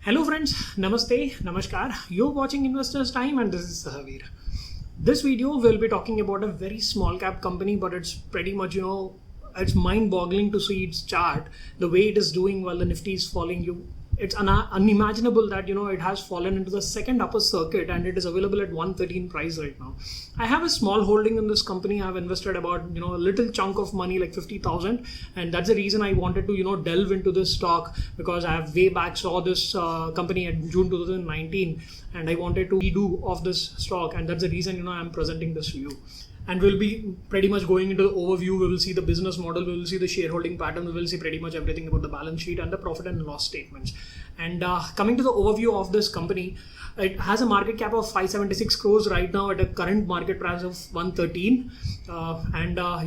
Hello friends, Namaste, Namaskar. You're watching Investors Time and this is Sahavir. This video will be talking about a very small cap company, but it's pretty much, it's mind boggling to see its chart, the way it is doing while the Nifty is falling. It's unimaginable that, it has fallen into the second upper circuit and it is available at 113 price right now. I have a small holding in this company. I've invested about, a little chunk of money, like 50,000. And that's the reason I wanted to, delve into this stock, because I have way back saw this company at June 2019 and I wanted to redo of this stock. And that's the reason, I'm presenting this to you. And we'll be pretty much going into the overview. We will see the business model, we will see the shareholding pattern, we will see pretty much everything about the balance sheet and the profit and loss statements. And coming to the overview of this company, it has a market cap of 576 crores right now at a current market price of 113.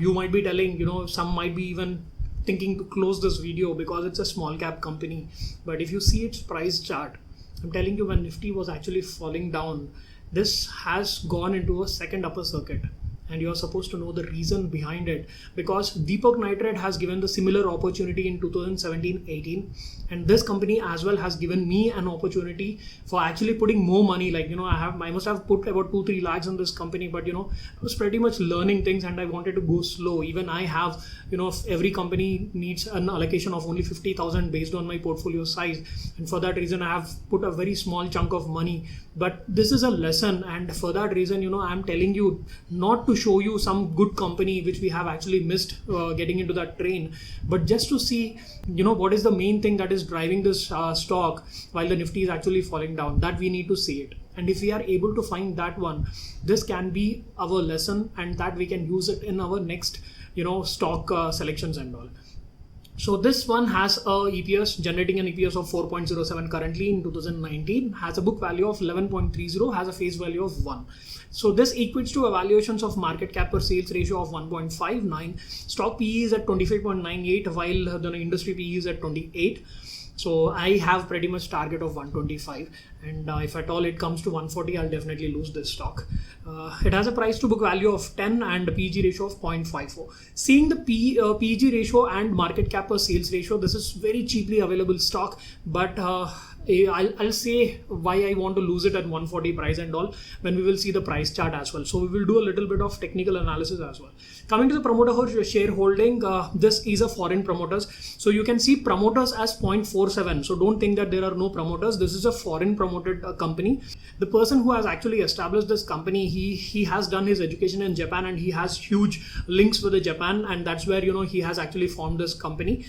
You might be telling, some might be even thinking to close this video because it's a small cap company. But if you see its price chart, I'm telling you, when Nifty was actually falling down, this has gone into a second upper circuit. And you're supposed to know the reason behind it, because Deepak Nitrite has given the similar opportunity in 2017-18, and this company as well has given me an opportunity for actually putting more money. Like, I must have put about 2-3 lakhs in this company, but I was pretty much learning things and I wanted to go slow. Even I have, if every company needs an allocation of only 50,000 based on my portfolio size, and for that reason I have put a very small chunk of money. But this is a lesson, and for that reason, I'm telling you not to show you some good company which we have actually missed getting into that train, but just to see what is the main thing that is driving this stock while the Nifty is actually falling down. That we need to see it, and if we are able to find that one, this can be our lesson, and that we can use it in our next stock selections and all. So this one has a EPS, generating an EPS of 4.07 currently in 2019, has a book value of 11.30, has a face value of 1. So this equates to evaluations of market cap per sales ratio of 1.59. Stock PE is at 25.98, while the industry PE is at 28. So I have pretty much target of 125, and if at all it comes to 140, I'll definitely lose this stock. It has a price to book value of 10 and a PEG ratio of 0.54. Seeing the PEG ratio and market cap per sales ratio, this is very cheaply available stock, but I'll say why I want to lose it at 140 price and all when we will see the price chart as well. So we will do a little bit of technical analysis as well. Coming to the promoter shareholding, this is a foreign promoters. So you can see promoters as 0.47. So don't think that there are no promoters. This is a foreign promoted company. The person who has actually established this company, he has done his education in Japan and he has huge links with the Japan, and that's where he has actually formed this company.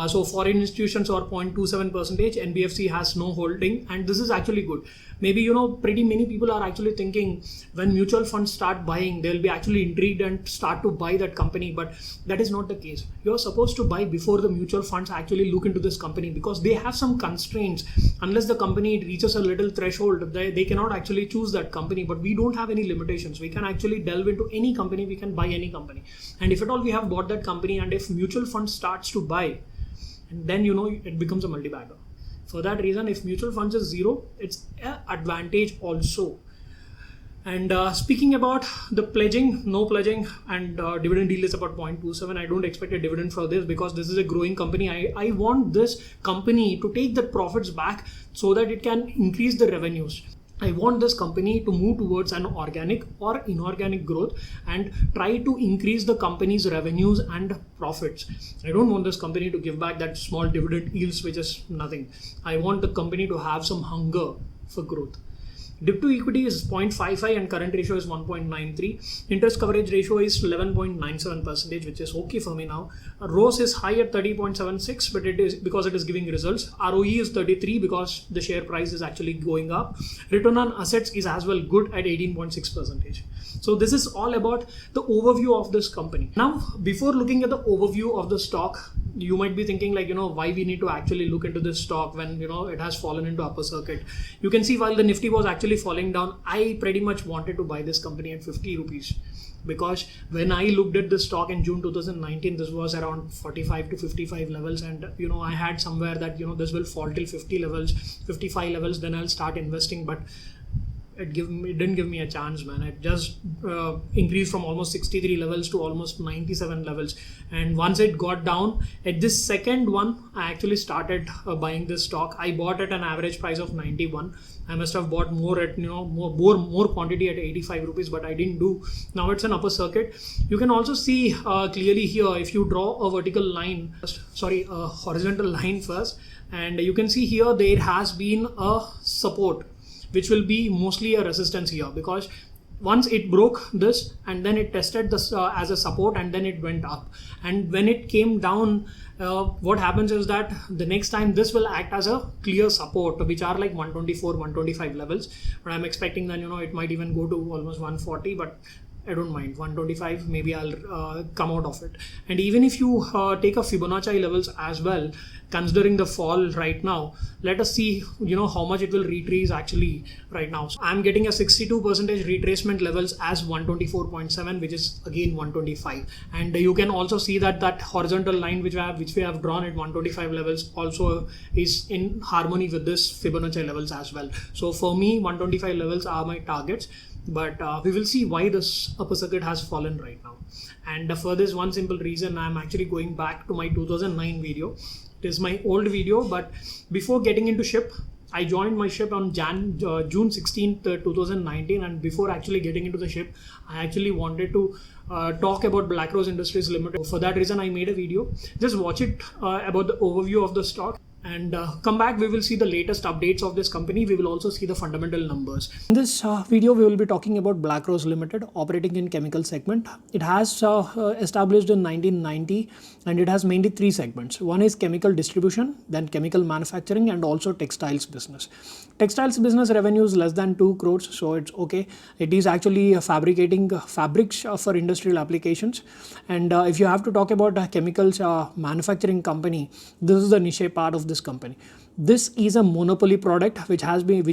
So foreign institutions are 0.27%, NBFC has no holding, and this is actually good. Maybe pretty many people are actually thinking when mutual funds start buying, they'll be actually intrigued and start to buy that company, but that is not the case. You're supposed to buy before the mutual funds actually look into this company, because they have some constraints. Unless the company reaches a little threshold, they cannot actually choose that company, but we don't have any limitations. We can actually delve into any company, we can buy any company, and if at all we have bought that company, and if mutual fund starts to buy, and then it becomes a multi-bagger. For that reason, if mutual funds is zero, it's an advantage also. And speaking about the pledging, no pledging, and dividend yield is about 0.27. I don't expect a dividend for this because this is a growing company. I want this company to take the profits back so that it can increase the revenues. I want this company to move towards an organic or inorganic growth and try to increase the company's revenues and profits. I don't want this company to give back that small dividend yields, which is nothing. I want the company to have some hunger for growth. Debt to equity is 0.55 and current ratio is 1.93. Interest coverage ratio is 11.97%, which is okay for me now. ROAS is high at 30.76, but it is because it is giving results. ROE is 33 because the share price is actually going up. Return on assets is as well good at 18.6%. So this is all about the overview of this company. Now, before looking at the overview of the stock, you might be thinking like, why we need to actually look into this stock when, it has fallen into upper circuit. You can see while the Nifty was actually falling down, I pretty much wanted to buy this company at 50 rupees. Because when I looked at the stock in June 2019, this was around 45 to 55 levels. And, I had somewhere that, this will fall till 50 levels, 55 levels, then I'll start investing. But it didn't give me a chance, man. It just increased from almost 63 levels to almost 97 levels. And once it got down, at this second one, I actually started buying this stock. I bought at an average price of 91. I must have bought more at more quantity at 85 rupees, but I didn't do. Now it's an upper circuit. You can also see clearly here, if you draw a vertical line, a horizontal line first, and you can see here there has been a support, which will be mostly a resistance here, because once it broke this and then it tested this as a support, and then it went up, and when it came down, what happens is that the next time this will act as a clear support, which are like 124 125 levels, but I'm expecting that it might even go to almost 140, but I don't mind 125. Maybe I'll come out of it. And even if you take a Fibonacci levels as well, considering the fall right now, let us see how much it will retrace actually right now. So I'm getting a 62% retracement levels as 124.7, which is again 125. And you can also see that horizontal line which we have drawn at 125 levels also is in harmony with this Fibonacci levels as well. So for me, 125 levels are my targets. But we will see why this upper circuit has fallen right now. And for this one simple reason, I'm actually going back to my 2009 video. It is my old video, but before getting into SHIP, I joined my SHIP on June 16th, 2019. And before actually getting into the SHIP, I actually wanted to talk about Black Rose Industries Limited. For that reason, I made a video. Just watch it about the overview of the stock. And come back, we will see the latest updates of this company. We will also see the fundamental numbers. In this video, we will be talking about Black Rose Limited, operating in chemical segment. It has established in 1990, and it has mainly three segments. One is chemical distribution, then chemical manufacturing, and also textiles business. Textiles business revenue is less than 2 crores, so it's okay. It is actually fabricating fabrics for industrial applications. And if you have to talk about chemicals manufacturing company, this is the niche part of this company. This is a monopoly product which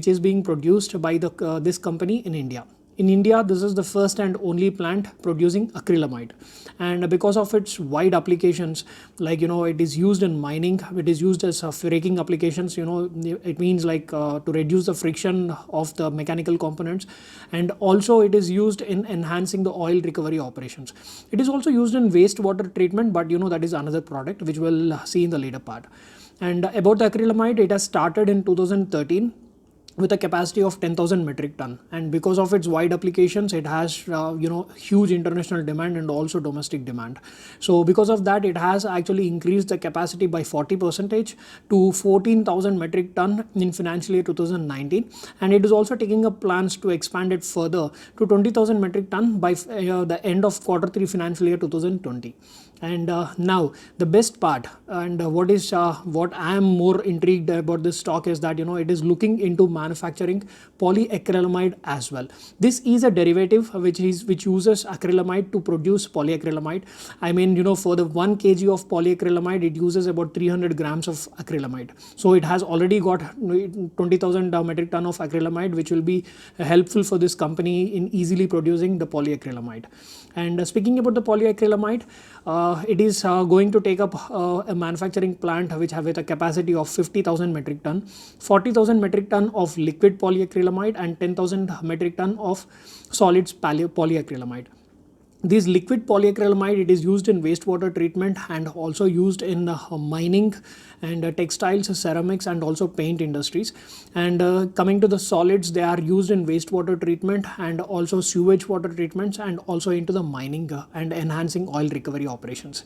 is being produced by this company in India. In India, this is the first and only plant producing acrylamide, and because of its wide applications, like it is used in mining, it is used as raking applications. It means like to reduce the friction of the mechanical components, and also it is used in enhancing the oil recovery operations. It is also used in wastewater treatment, but that is another product which we'll see in the later part. And about the acrylamide, it has started in 2013 with a capacity of 10,000 metric ton, and because of its wide applications, it has huge international demand and also domestic demand. So because of that, it has actually increased the capacity by 40% to 14,000 metric ton in financial year 2019, and it is also taking up plans to expand it further to 20,000 metric ton by the end of Q3 financial year 2020. And now the best part, and what I am more intrigued about this stock is that it is looking into manufacturing polyacrylamide as well. This is a derivative which uses acrylamide to produce polyacrylamide. I mean, for the 1 kg of polyacrylamide, it uses about 300 grams of acrylamide. So it has already got 20,000 metric ton of acrylamide, which will be helpful for this company in easily producing the polyacrylamide. And speaking about the polyacrylamide, it is going to take up a manufacturing plant which have a capacity of 50,000 metric ton, 40,000 metric ton of liquid polyacrylamide, and 10,000 metric ton of solids polyacrylamide. This liquid polyacrylamide, it is used in wastewater treatment and also used in mining and textiles, ceramics, and also paint industries. And coming to the solids, they are used in wastewater treatment and also sewage water treatments, and also into the mining and enhancing oil recovery operations.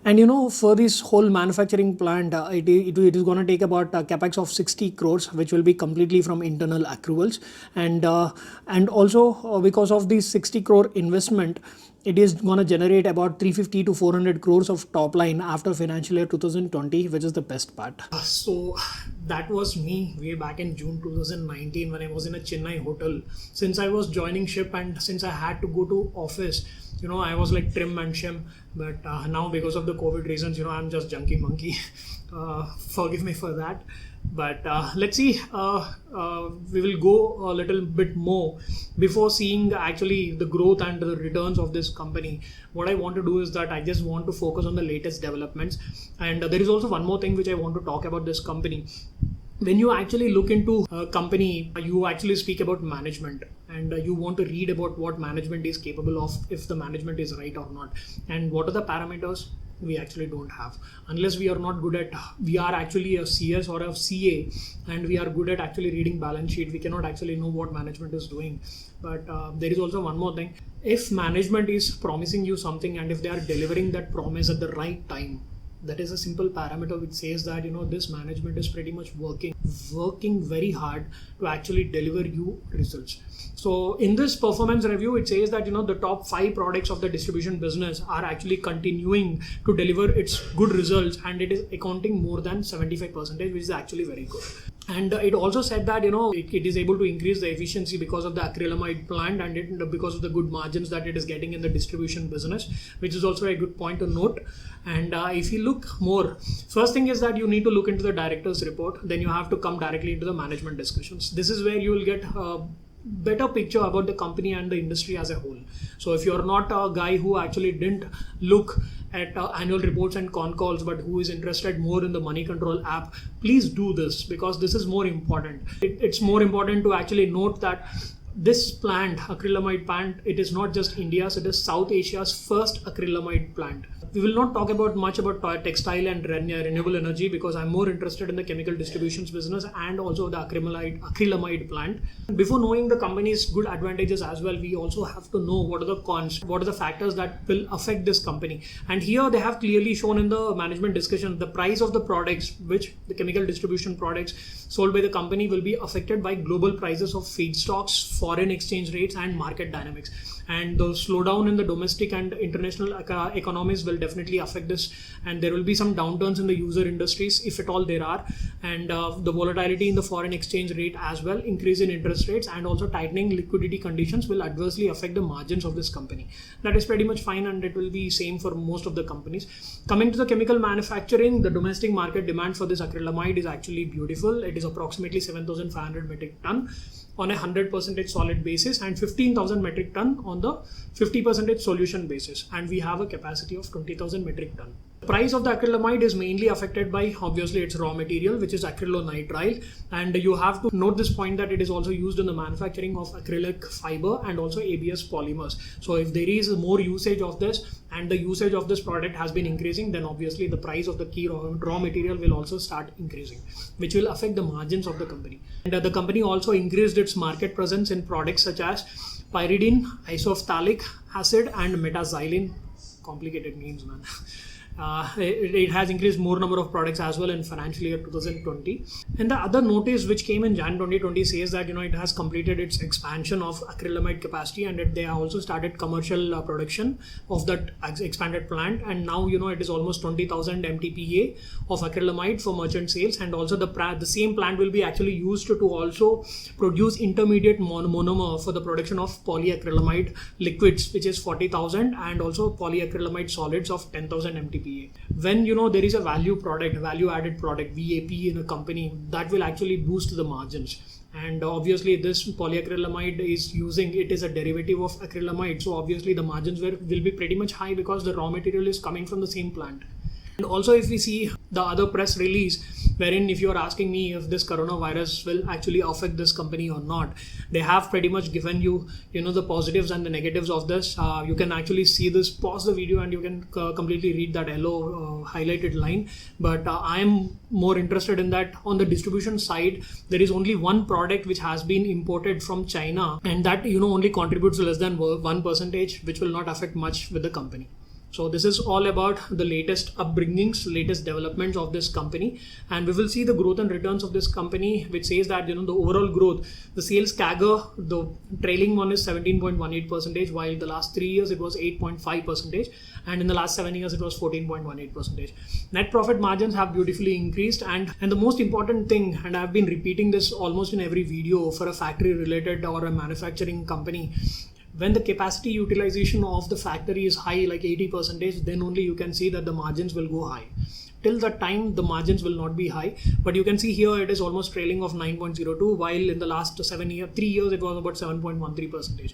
And for this whole manufacturing plant, it is going to take about a capex of 60 crores, which will be completely from internal accruals. And also because of this 60 crore investment, it is going to generate about 350 to 400 crores of top line after financial year 2020, which is the best part. So that was me way back in June 2019 when I was in a Chennai hotel. Since I was joining SHIP and since I had to go to office, I was like trim and shim. But now because of the COVID reasons, I'm just junkie monkey. Forgive me for that. But let's see, we will go a little bit more before seeing actually the growth and the returns of this company. What I want to do is that I just want to focus on the latest developments. And there is also one more thing which I want to talk about this company. when you actually look into a company, you actually speak about management, and you want to read about what management is capable of, if the management is right or not, and what are the parameters we actually don't have. Unless we are not good at, we are actually a CS or a CA, and we are good at actually reading balance sheet, we cannot actually know what management is doing. But there is also one more thing. If management is promising you something, and if they are delivering that promise at the right time, that is a simple parameter which says that, you know, this management is pretty much working very hard to actually deliver you results. So in this performance review, it says that, you know, the top 5 products of the distribution business are actually continuing to deliver its good results, and it is accounting more than 75%, which is actually very good. And it also said that, you know, it is able to increase the efficiency because of the acrylamide plant, and because of the good margins that it is getting in the distribution business, which is also a good point to note. And if you look more, first thing is that you need to look into the director's report, then you have to come directly into the management discussions. This is where you will get better picture about the company and the industry as a whole. So if you're not a guy who actually didn't look at annual reports and con calls, but who is interested more in the Money Control app, please do this, because this is more important. It's more important to actually note that this plant, acrylamide plant, it is not just India's, it is South Asia's first acrylamide plant. We will not talk about much about textile and renewable energy, because I'm more interested in the chemical distributions business and also the acrylamide plant. Before knowing the company's good advantages as well, we also have to know what are the cons, what are the factors that will affect this company. And here they have clearly shown in the management discussion, the price of the products, which the chemical distribution products sold by the company, will be affected by global prices of feedstocks, foreign exchange rates, and market dynamics. And the slowdown in the domestic and international economies will definitely affect this, and there will be some downturns in the user industries, if at all there are, and the volatility in the foreign exchange rate as well, increase in interest rates, and also tightening liquidity conditions will adversely affect the margins of this company. That is pretty much fine, and it will be same for most of the companies. Coming to the chemical manufacturing, the domestic market demand for this acrylamide is actually beautiful. It is approximately 7,500 metric ton on a 100% solid basis, and 15,000 metric ton on the 50% solution basis, and we have a capacity of 20,000 metric ton. The price of the acrylamide is mainly affected by, obviously, its raw material, which is acrylonitrile, and you have to note this point that it is also used in the manufacturing of acrylic fiber and also ABS polymers. So if there is more usage of this, and the usage of this product has been increasing, then obviously the price of the key raw material will also start increasing, which will affect the margins of the company. And the company also increased its market presence in products such as pyridine, isophthalic acid, and metaxylene. Complicated names, man. It has increased more number of products as well in financial year 2020. And the other notice which came in Jan 2020 says that, you know, it has completed its expansion of acrylamide capacity, and they have also started commercial production of that expanded plant. And now, you know, it is almost 20,000 MTPA of acrylamide for merchant sales, and also the same plant will be actually used to also produce intermediate monomer for the production of polyacrylamide liquids, which is 40,000, and also polyacrylamide solids of 10,000 MTPA. When, you know, there is a value added product, VAP, in a company, that will actually boost the margins. And obviously this polyacrylamide is a derivative of acrylamide, so obviously the margins will be pretty much high, because the raw material is coming from the same plant. And also, if we see the other press release, wherein if you are asking me if this coronavirus will actually affect this company or not, they have pretty much given you, you know, the positives and the negatives of this. You can actually see this, pause the video, and you can completely read that yellow highlighted line. But I am more interested in that on the distribution side, there is only one product which has been imported from China, and that, you know, only contributes less than 1%, which will not affect much with the company. So this is all about the latest upbringings, latest developments of this company, and we will see the growth and returns of this company, which says that, you know, the overall growth, the sales CAGR, the trailing one is 17.18%, while the last 3 years it was 8.5%, and in the last 7 years it was 14.18%. Net profit margins have beautifully increased, and the most important thing, and I've been repeating this almost in every video for a factory related or a manufacturing company, when the capacity utilization of the factory is high, like 80%, then only you can see that the margins will go high. Till that time, the margins will not be high. But you can see here it is almost trailing of 9.02, while in the last 3 years it was about 7.13%.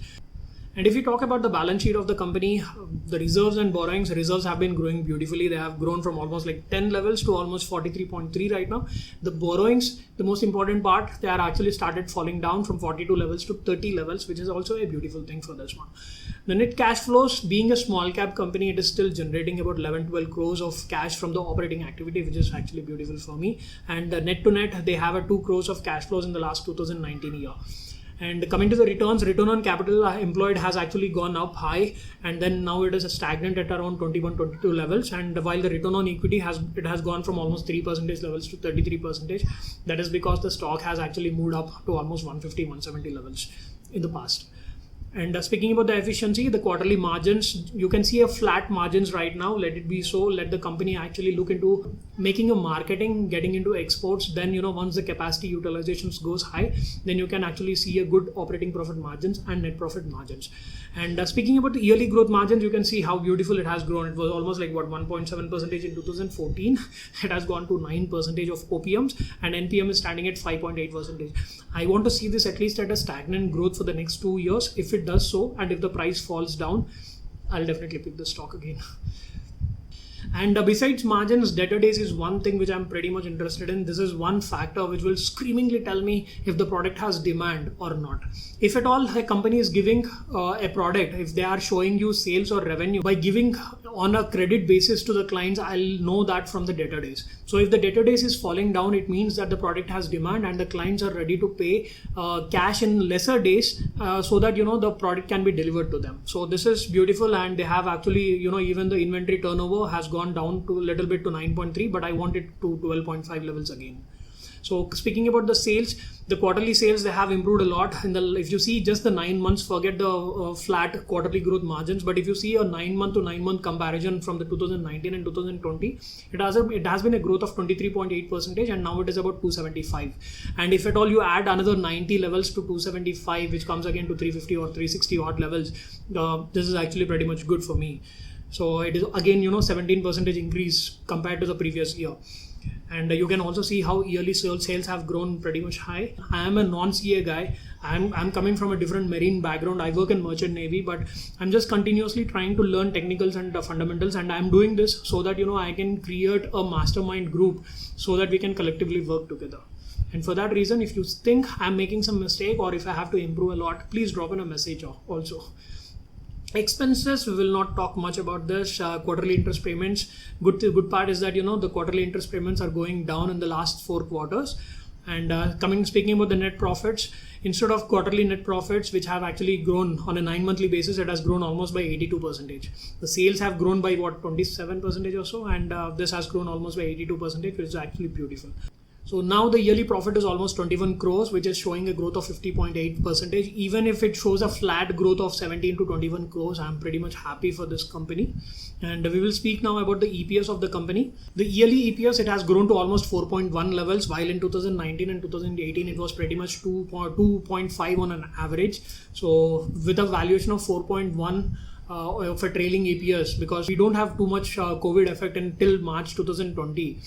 And if you talk about the balance sheet of the company, the reserves and borrowings, reserves have been growing beautifully. They have grown from almost like 10 levels to almost 43.3 right now. The borrowings, the most important part, they are actually started falling down from 42 levels to 30 levels, which is also a beautiful thing for this one. The net cash flows, being a small cap company, it is still generating about 11-12 crores of cash from the operating activity, which is actually beautiful for me. And net to net, they have a 2 crores of cash flows in the last 2019 year. And coming to the returns, return on capital employed has actually gone up high, and then now it is stagnant at around 21-22 levels. And while the return on equity has gone from almost 3% levels to 33%, that is because the stock has actually moved up to almost 150-170 levels in the past. And speaking about the efficiency, the quarterly margins, you can see a flat margins right now. Let it be so. Let the company actually look into making a marketing, getting into exports. Then, once the capacity utilizations goes high, then you can actually see a good operating profit margins and net profit margins. And speaking about the yearly growth margins, you can see how beautiful it has grown. It was almost like 1.7% in 2014. It has gone to 9% of OPMs, and NPM is standing at 5.8%. I want to see this at least at a stagnant growth for the next 2 years. If it does so, and if the price falls down, I'll definitely pick the stock again. And besides margins, debtor days is one thing which I'm pretty much interested in. This is one factor which will screamingly tell me if the product has demand or not. If at all a company is giving a product, if they are showing you sales or revenue by giving on a credit basis to the clients, I'll know that from the debtor days. So if the debtor days is falling down, it means that the product has demand and the clients are ready to pay cash in lesser days so that the product can be delivered to them. So this is beautiful, and they have actually even the inventory turnover has gone down to a little bit to 9.3, but I want it to 12.5 levels again. So speaking about the sales, the quarterly sales, they have improved a lot. If you see just the 9 months, forget the flat quarterly growth margins. But if you see a 9 month to 9 month comparison from the 2019 and 2020, it has been a growth of 23.8%, and now it is about 275. And if at all you add another 90 levels to 275, which comes again to 350 or 360 odd levels, this is actually pretty much good for me. So it is again 17% increase compared to the previous year. And you can also see how yearly sales have grown pretty much high. I am a non-CA guy. I'm coming from a different marine background. I work in merchant navy, but I'm just continuously trying to learn technicals and fundamentals, and I'm doing this so that I can create a mastermind group so that we can collectively work together. And for that reason, if you think I'm making some mistake or if I have to improve a lot, please drop in a message also. Expenses, we will not talk much about this. Quarterly interest payments, good part is that the quarterly interest payments are going down in the last 4 quarters. And speaking about the net profits, instead of quarterly net profits, which have actually grown on a 9 monthly basis, it has grown almost by 82%. The sales have grown by 27% or so, and this has grown almost by 82%, which is actually beautiful. So now the yearly profit is almost 21 crores, which is showing a growth of 50.8%. Even if it shows a flat growth of 17 to 21 crores, I'm pretty much happy for this company. And we will speak now about the EPS of the company. The yearly EPS, it has grown to almost 4.1 levels, while in 2019 and 2018, it was pretty much 2.5 on an average. So with a valuation of 4.1, of a trailing EPS, because we don't have too much COVID effect until March 2020.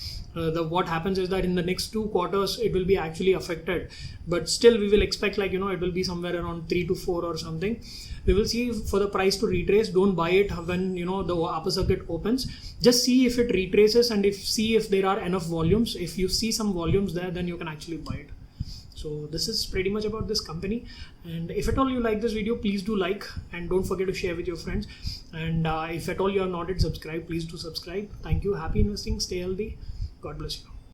What happens is that in the next 2 quarters it will be actually affected, but still we will expect it will be somewhere around 3 to 4 or something. We will see for the price to retrace. Don't buy it when the upper circuit opens. Just see if it retraces and see if there are enough volumes. If you see some volumes there, then you can actually buy it. So this is pretty much about this company, and if at all you like this video, please do like, and don't forget to share with your friends. And if at all you are not yet subscribed, please do subscribe. Thank you. Happy investing. Stay healthy. God bless you.